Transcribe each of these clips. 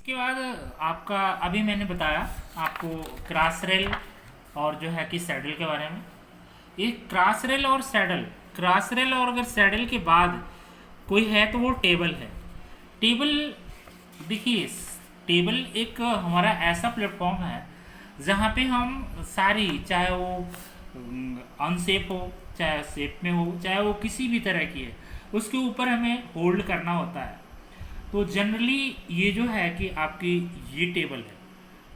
इसके बाद आपका अभी मैंने बताया आपको क्रॉस रेल और जो है कि सैडल के बारे में। ये क्रॉस रेल और अगर सैडल के बाद कोई है तो वो टेबल है। टेबल देखिए, टेबल एक हमारा ऐसा प्लेटफॉर्म है जहाँ पे हम सारी, चाहे वो अनसेप हो, चाहे सेप में हो, चाहे वो किसी भी तरह की है, उसके ऊपर हमें होल्ड करना होता है। तो जनरली ये जो है कि आपकी ये टेबल है,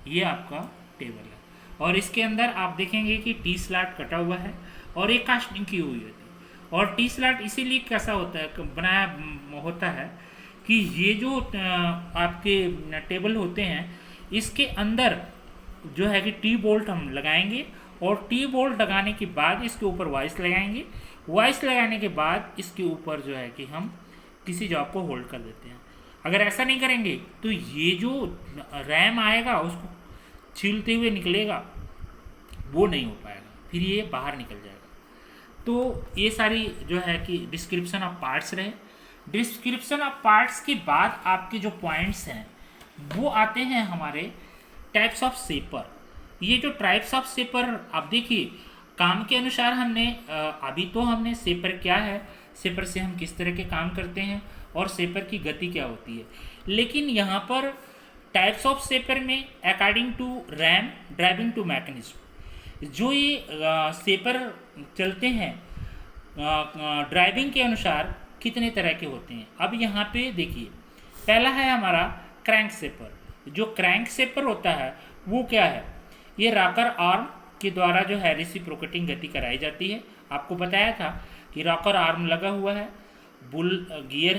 ये आपका टेबल है और इसके अंदर आप देखेंगे कि टी स्लॉट कटा हुआ है और एक कास्टिंग की हुई होती है। और टी स्लॉट इसीलिए कैसा होता है, बनाया होता है कि ये जो आपके टेबल होते हैं इसके अंदर जो है कि टी बोल्ट हम लगाएंगे और टी बोल्ट लगाने के बाद इसके ऊपर वाइस लगाएंगे। वाइस लगाने के बाद इसके ऊपर जो है कि हम किसी जॉब को होल्ड कर देते हैं। अगर ऐसा नहीं करेंगे तो ये जो रैम आएगा उसको छीलते हुए निकलेगा, वो नहीं हो पाएगा, फिर ये बाहर निकल जाएगा। तो ये सारी जो है कि डिस्क्रिप्शन ऑफ पार्ट्स रहे। डिस्क्रिप्शन ऑफ पार्ट्स के बाद आपके जो पॉइंट्स हैं वो आते हैं हमारे टाइप्स ऑफ सेपर। ये जो टाइप्स ऑफ सेपर आप देखिए, काम के अनुसार हमने अभी तो हमने सेपर क्या है, सेपर से हम किस तरह के काम करते हैं और सेपर की गति क्या होती है। लेकिन यहाँ पर टाइप्स ऑफ सेपर में according to ram driving to mechanism जो ये सेपर चलते हैं ड्राइविंग के अनुसार कितने तरह के होते हैं। अब यहाँ पे देखिए, पहला है हमारा क्रैंक सेपर। जो क्रैंक सेपर होता है वो क्या है, ये रॉकर आर्म के द्वारा जो है रेसिप्रोकेटिंग गति कराई जाती है। आपको बताया था कि रॉकर आर्म लगा हुआ है, बुल गियर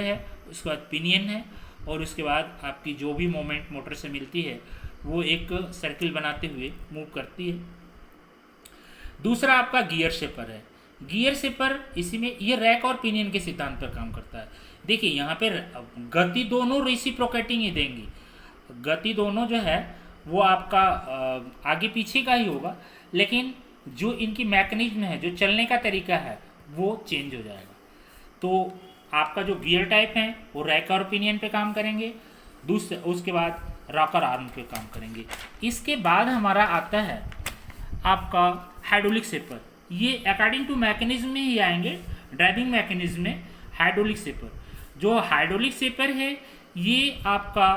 है, उसके बाद पिनियन है और उसके बाद आपकी जो भी मोमेंट मोटर से मिलती है वो एक सर्किल बनाते हुए मूव करती है। दूसरा आपका गियर शेपर है। गियर शेपर इसी में ये रैक और पिनियन के सिद्धांत पर काम करता है। देखिए यहाँ पे गति दोनों रेसिप्रोकेटिंग ही देंगी, गति दोनों जो है वो आपका आगे पीछे का ही होगा, लेकिन जो इनकी मैकेनिज्म है, जो चलने का तरीका है वो चेंज हो जाएगा। तो आपका जो गियर टाइप है वो रैक और पिनियन पे काम करेंगे, दूसरे उसके बाद रॉकर आर्म पे काम करेंगे। इसके बाद हमारा आता है आपका हाइड्रोलिक सेपर। ये अकॉर्डिंग टू मैकेनिज्म में ही आएंगे, ड्राइविंग मैकेनिज्म में हाइड्रोलिक सेपर। जो हाइड्रोलिक सेपर है ये आपका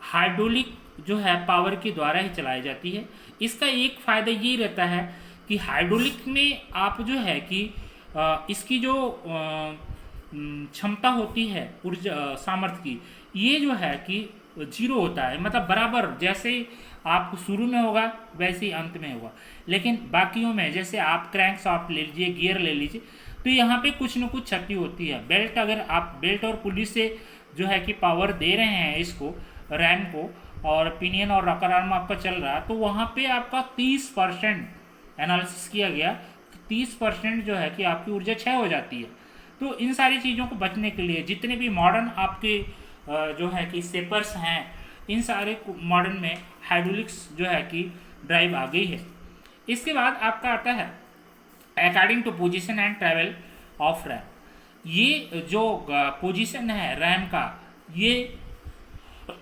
हाइड्रोलिक जो है पावर के द्वारा ही चलाई जाती है। इसका एक फ़ायदा ये रहता है कि हाइड्रोलिक में आप जो है कि इसकी जो क्षमता होती है ऊर्जा सामर्थ्य की, ये जो है कि जीरो होता है, मतलब बराबर जैसे आप शुरू में होगा वैसे ही अंत में होगा। लेकिन बाकियों में जैसे आप क्रैंक शाफ्ट ले लीजिए, गियर ले लीजिए, तो यहाँ पे कुछ न कुछ क्षति होती है। बेल्ट, अगर आप बेल्ट और पुली से जो है कि पावर दे रहे हैं इसको, रैम को, और पिनियन और रॉकर आर्म आपका चल रहा है, तो वहाँ पे आपका 30% एनालिसिस किया गया, 30% जो है कि आपकी ऊर्जा क्षय हो जाती है। तो इन सारी चीज़ों को बचने के लिए जितने भी मॉडर्न आपके जो है कि सेपर्स हैं, इन सारे मॉडर्न में हाइड्रोलिक्स जो है कि ड्राइव आ गई है। इसके बाद आपका आता है according to position and travel of ram. ये जो पोजीशन है रैम का, ये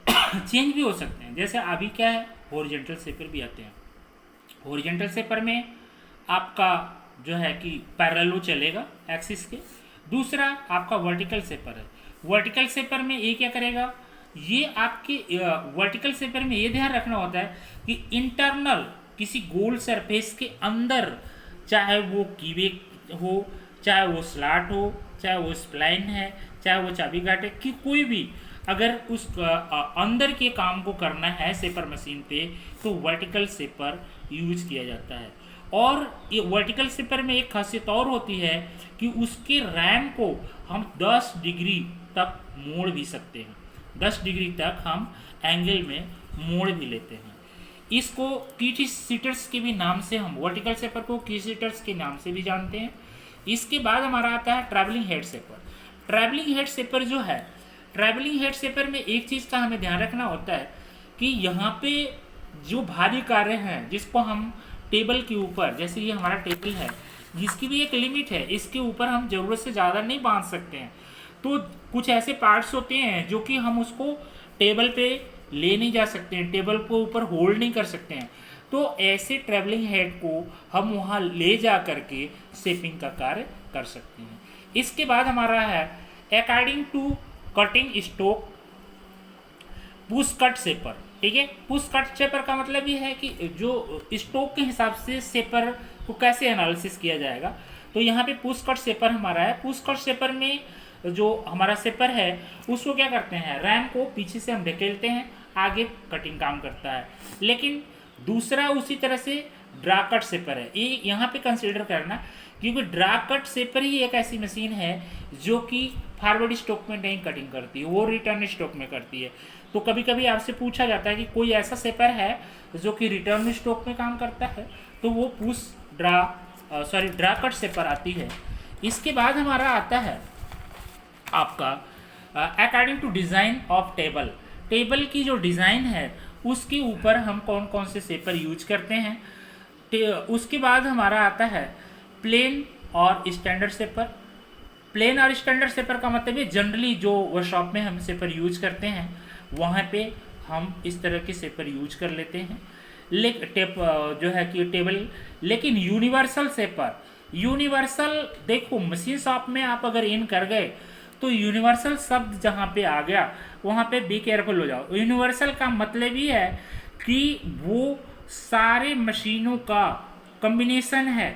चेंज भी हो सकते हैं। जैसे अभी क्या है, हॉरिजॉन्टल सेपर भी आते हैं। हॉरिजॉन्टल सेपर में आपका जो है कि पैरेलल चलेगा एक्सिस के। दूसरा आपका वर्टिकल सेपर है। वर्टिकल सेपर में ये क्या करेगा, ये आपके वर्टिकल सेपर में ये ध्यान रखना होता है कि इंटरनल किसी गोल सरफेस के अंदर, चाहे वो कीवे हो, चाहे वो स्लॉट हो, चाहे वो स्प्लाइन है, चाहे वो चाबी गार्ड है, कि कोई भी अगर उस अंदर के काम को करना है सेपर मशीन पे, तो वर्टिकल सेपर यूज किया जाता है। और ये वर्टिकल सेपर में एक खासियत और होती है कि उसके रैम को हम 10 डिग्री तक मोड़ भी सकते हैं, 10 डिग्री तक हम एंगल में मोड़ भी लेते हैं। इसको कीटी सीटर्स के भी नाम से, हम वर्टिकल सेपर को की सीटर्स के नाम से भी जानते हैं। इसके बाद हमारा आता है travelling head shaper. Travelling head shaper जो है, ट्रैवलिंग हेड सेपर में एक चीज़ का हमें ध्यान रखना होता है कि यहाँ पे जो भारी कार्य हैं जिसको हम टेबल के ऊपर, जैसे ये हमारा टेबल है जिसकी भी एक लिमिट है, इसके ऊपर हम ज़रूरत से ज़्यादा नहीं बांध सकते हैं। तो कुछ ऐसे पार्ट्स होते हैं जो कि हम उसको टेबल पे ले नहीं जा सकते हैं, टेबल को ऊपर होल्ड नहीं कर सकते हैं, तो ऐसे ट्रेवलिंग हेड को हम वहाँ ले जा करके शेपिंग का कार्य कर सकते हैं। इसके बाद हमारा है according to cutting stroke push cut shaper. ठीक है, पुश कट शेपर का मतलब ये है कि जो स्टोक के हिसाब से शेपर को कैसे एनालिसिस किया जाएगा। तो यहाँ पे पुश कट शेपर हमारा है। पुश कट शेपर में जो हमारा शेपर है उसको क्या करते हैं, रैम को पीछे से हम ढकेलते हैं, आगे कटिंग काम करता है। लेकिन दूसरा उसी तरह से ड्रा कट शेपर है, ये यहाँ पे कंसिडर करना, क्योंकि ड्रा कट शेपर ही एक ऐसी मशीन है जो कि फॉरवर्ड स्टॉक में नहीं कटिंग करती है, वो रिटर्न स्टॉक में करती है। तो कभी कभी आपसे पूछा जाता है कि कोई ऐसा शेपर है जो कि रिटर्न स्टॉक में काम करता है, तो वो पुश ड्रा कट शेपर आती है। इसके बाद हमारा आता है आपका according to design of table. Table की जो डिज़ाइन है उसके ऊपर हम कौन कौन से शेपर यूज करते हैं। उसके बाद हमारा आता है प्लेन और स्टैंडर्ड शेपर। प्लेन और स्टैंडर्ड शेपर का मतलब है जनरली जो वर्कशॉप में हम शेपर यूज करते हैं वहाँ पे हम इस तरह के शेपर यूज कर लेते हैं। जो है कि टेबल, लेकिन यूनिवर्सल शेपर, यूनिवर्सल देखो मशीन शॉप में आप अगर इन कर गए तो यूनिवर्सल शब्द जहाँ पे आ गया वहाँ पे बी केयरफुल हो जाओ। यूनिवर्सल का मतलब ही है कि वो सारे मशीनों का कॉम्बिनेशन है,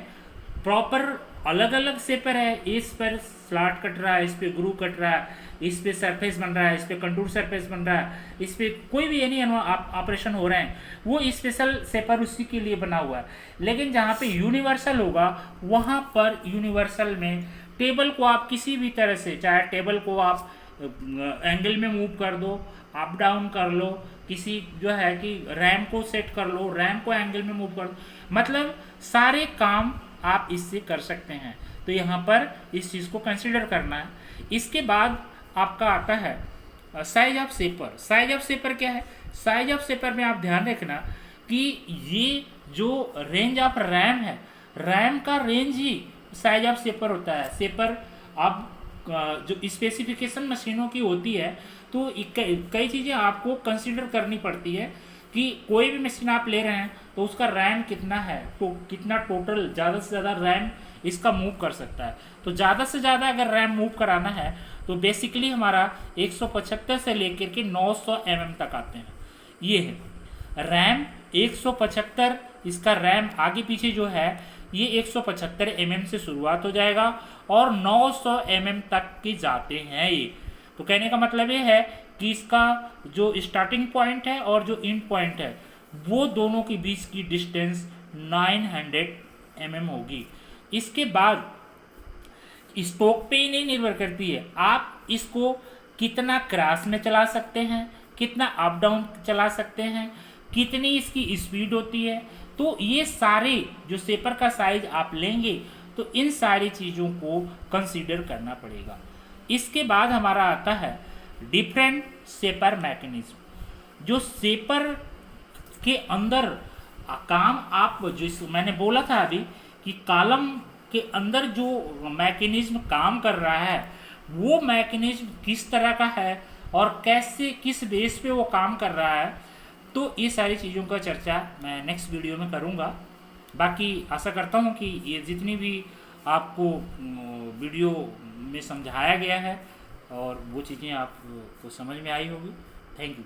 प्रॉपर अलग अलग शेपर है, इस पर स्लॉट कट रहा है, इस पे ग्रू कट रहा है, इस पे सरफेस बन रहा है, इस पे कंटूर सरफेस बन रहा है, इस पे कोई भी यानी ऑपरेशन हो रहे हैं, वो स्पेशल शेपर उसी के लिए बना हुआ है। लेकिन जहाँ पे यूनिवर्सल होगा वहाँ पर यूनिवर्सल में टेबल को आप किसी भी तरह से, चाहे टेबल को आप एंगल में मूव कर दो, अप डाउन कर लो, किसी जो है कि रैम को सेट कर लो, रैम को एंगल में मूव कर दो, मतलब सारे काम आप इससे कर सकते हैं। तो यहाँ पर इस चीज़ को कंसिडर करना है। इसके बाद आपका आता है size of shaper. Size of shaper क्या है, साइज ऑफ शेपर में आप ध्यान रखना कि ये जो रेंज ऑफ रैम है, रैम का range he size of shaper होता है। शेपर अब जो स्पेसिफिकेशन मशीनों की होती है तो कई चीज़ें आपको कंसिडर करनी पड़ती है कि कोई भी मशीन आप ले रहे हैं तो उसका रैम कितना है, तो कितना टोटल ज़्यादा से ज़्यादा रैम इसका मूव कर सकता है। तो ज़्यादा से ज़्यादा अगर रैम मूव कराना है तो बेसिकली हमारा 175 से लेकर के 900 mm तक आते हैं। ये है रैम 175, इसका रैम आगे पीछे जो है ये 175 mm से शुरुआत हो जाएगा और 900 mm तक के जाते हैं ये। तो कहने का मतलब ये है कि इसका जो स्टार्टिंग पॉइंट है और जो एंड पॉइंट है वो दोनों के बीच की डिस्टेंस 900 mm होगी। इसके बाद स्टॉक पे ही नहीं निर्भर करती है, आप इसको कितना क्रॉस में चला सकते हैं, कितना अप डाउन चला सकते हैं, कितनी इसकी स्पीड होती है। तो ये सारे जो शेपर का साइज आप लेंगे तो इन सारी चीज़ों को कंसीडर करना पड़ेगा। इसके बाद हमारा आता है डिफरेंट शेपर मैकेनिज्म। जो शेपर के अंदर काम आप जो मैंने बोला था अभी कि कॉलम के अंदर जो मैकेनिज्म काम कर रहा है वो मैकेनिज्म किस तरह का है और कैसे किस बेस पे वो काम कर रहा है, तो ये सारी चीज़ों का चर्चा मैं नेक्स्ट वीडियो में करूँगा। बाकी आशा करता हूँ कि ये जितनी भी आपको वीडियो में समझाया गया है और वो चीज़ें आपको समझ में आई होगी। Thank you.